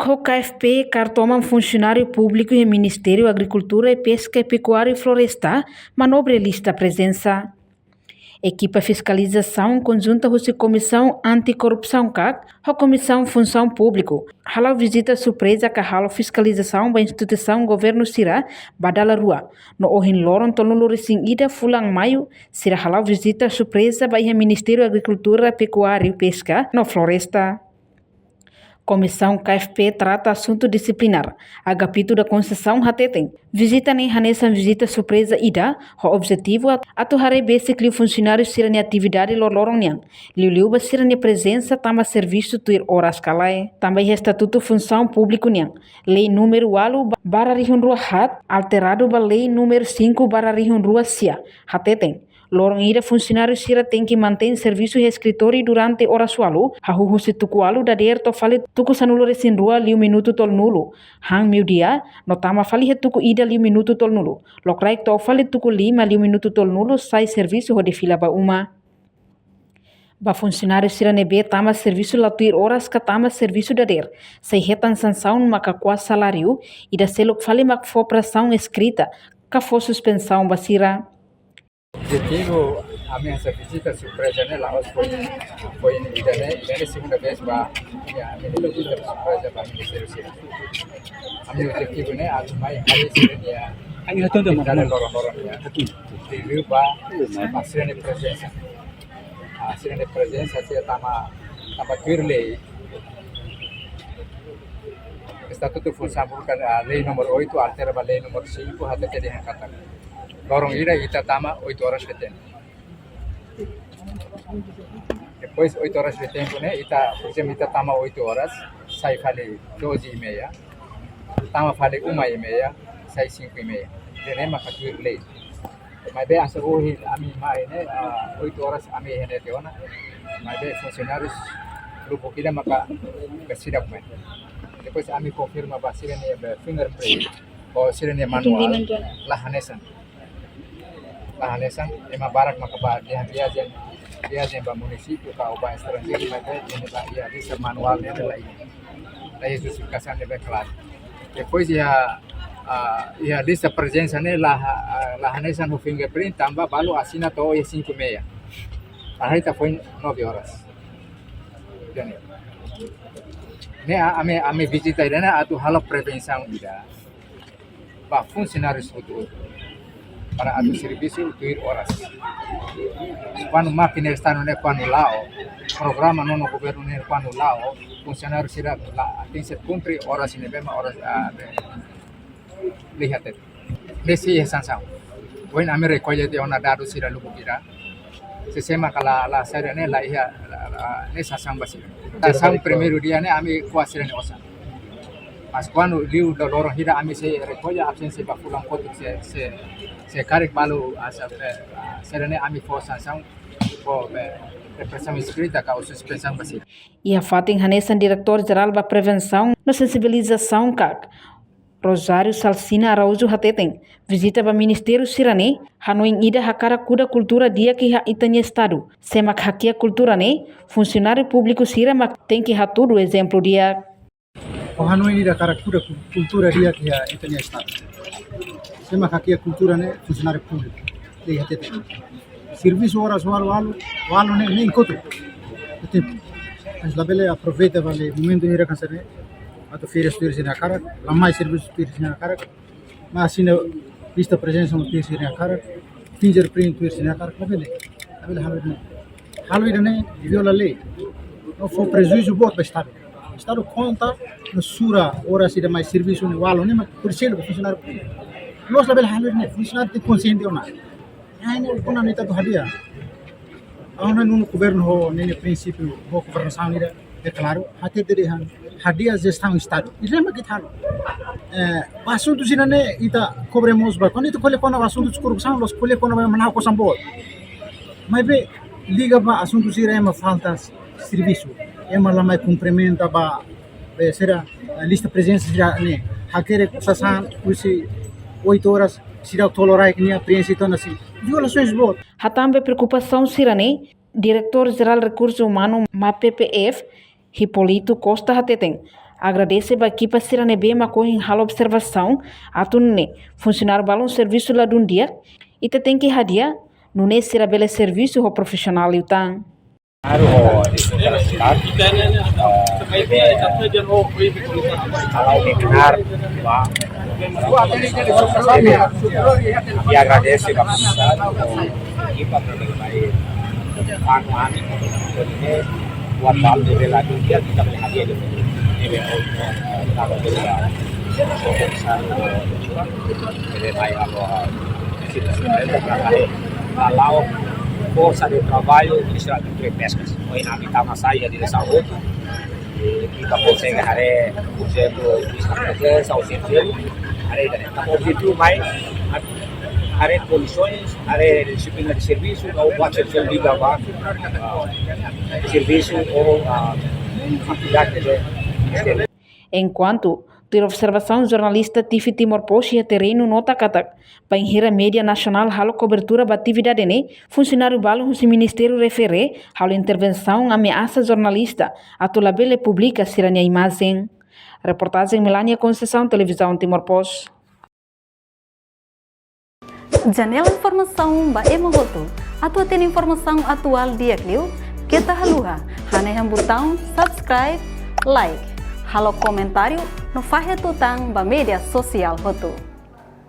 o KFP, Cartoma Funcionário Público e Ministério Agricultura e Pesca e Pecuária e Floresta, manobre lista presença. Equipa Fiscalização Conjunta da Comissão Anticorrupção CAC, a Comissão Função Público. Halau visita surpresa que halau fiscalização da instituição governo Sira, Badala Rua. No Ohin Loron Tonulu Recing Ida Fulang Maio, Sira halau visita surpresa ba Ministério Agricultura, Pecuária e Pesca, no Floresta. Comissão KFP trata assunto disciplinar. A capítulo da concessão Hateten. Visita nem Hanessa visita surpresa ida. O objetivo é atuar basically funcionários sirane atividade lorloronian. Liu basirane presença tama serviço tuir horas calai. Também estatuto função público nian. Lei número 8/2004 hat alterado ba lei número 5/2004 sia. Hateten. Lorong ida funcionário sira tem que manter serviço e escritório durante horas sualu. Hahuhu se tuku alu da der to fale tuku sanulo resin rua liu minuto tol nulo. Hang miu dia no tama fale he tuku ida liu minuto tol nulo. Lokraik to fale tuku 5 liu minuto tol nulo sai serviço ho de fila ba uma. Ba funcionário sira nebe tama serviço latuir horas ka tama serviço da der. Sai hetan sanção maka kuas salário ida selok fale mak fo pressão escrita ka fo suspensão basira. Objetivo a minha visita surpresa lá foi a segunda vez para a minha visita surpresa para o Ministério Sira. A minha objetivo né a mais dia a toda mandar lorong ya review para sira presença a sira presença se tama clearly Estatuto Função Pública a lei número 8 altera a lei número 5 até que dia kata lorong ida ita tama 8 horas de tempo. Depois 8 horas de tempo, né? Por exemplo, ita tama 8 horas, sai fale 12:30. Tama fale 1:30, sai 5:30. Jadi maka tuir lei. Mas bem asa hoje a mim mai, né? 8 horas a mim hene teona. Mas bem funcionários grupo kita maka bersidak main. Depois a mim confirma basira ne fingerprint. Ou sira ne manual lah hanesan. Lahanesan ema barak maka dia ba município ka oba estrangeiro mas ele ba ia lista manual dele lá aí justificação é claro depois ia lista presença né lahanesan o fingerprint tambah balu assina to 5:30 aí tá foi 9 horas né a me visita né atu halo prevenção ida ba funcionários futuro para atu serviço tuir horas. Quando máquina está no quando lao, programa no governo no quando lao, funcionário será lá tem que cumprir horas ini bem horas lihat itu. Desi sanção. Poin ame recolhe de ona dado sira lugu kira. Sistema kala saya ne la ia ne sanção basi. Sanção primeiro dia ne ame kuasira ne osa. Mas quando liu do lorong hira ame se recolhe absensi ba pulang kotuk se karek balu asa serane ami for sanção for repressão escrita ka suspensão basi. E a Fatin Hanesan, diretor-geral da prevenção na sensibilização CAC. Rosário Salsina Araújo Hateten, visita para Ministério Sirane, Hanoin ida hakara kuda cultura dia que ha itanya estado. Semak hakia cultura ne, funcionário público Siramak tem que ha tudo exemplo dia. O Hanoin ida hakara kuda cultura dia que ha itanya estado. Semak hakia cultura ne, funcionário público. Dei Hateten. Serviço horas walu ne nem encontro. Mas lá bele aproveita vale momento ni rakan sare. Atau férias tuir sini akarak, lamai serviço tuir sini akarak, mas sini lista presença tuir sini akarak, fingerprint tuir sini akarak, labele halu ne viola lei, não foi prejuízo bom para o Estado. O Estado conta no sura horas de mais serviço no walo, né, mas por ser funcionário público. Nós labele halu ne funcionário tem consciente ou não? Ainda quando não está do hadia, ahona no governo ho ne princípio ho governação ira é claro, até derihan hadia gestão Estado. Isso é muito claro. Assunto sini ne ita cobremos ba, quando itu colhe quando assunto de corrupção, nós colhe quando vai manar coisa boa. Mas be liga ba assunto sini é uma falta serviço, é uma lama cumprimenta ba, será lista presença será ne, hakere sasan usi 8 horas será tolerar que nem princípio assim. Violações boas. Hatambe preocupação Sirane, diretor-geral recursos humanos MAPPF, Hipólito Costa Hateten. Agradece a equipa Siranebe macorre hal observação atune funcionário balão serviço lá de dia e tem que hadia não é ser bela serviço o profissional e o tan. Kalau benar dia agradece a perusahaan kita berbaik ini buat alhamdulillah lagi dia kita berhadiah di kalau força de trabalho misturado com pescas. Hoje na mitad saia de saúde kita consegue hari, por exemplo, presença ou serviço, hari também. O objetivo mais hari condições, hari disciplina de serviço ou pode ser liga para serviço ou atividade de Enquanto ter observação jornalista Tifi Timor-Poste e terreno nota katak para mídia nacional halo cobertura da atividade ne funcionário balo o ministério refere halo intervenção ameaça jornalista atau labele publica sirania imagem. Reportagem Melania Conceição, televisão Timor-Poste. Janela informação ba emogoto atau tem informação atual dia kliu kita haluha haneham botão subscribe like halo comentário no fahe tutang ba media sosial hotu.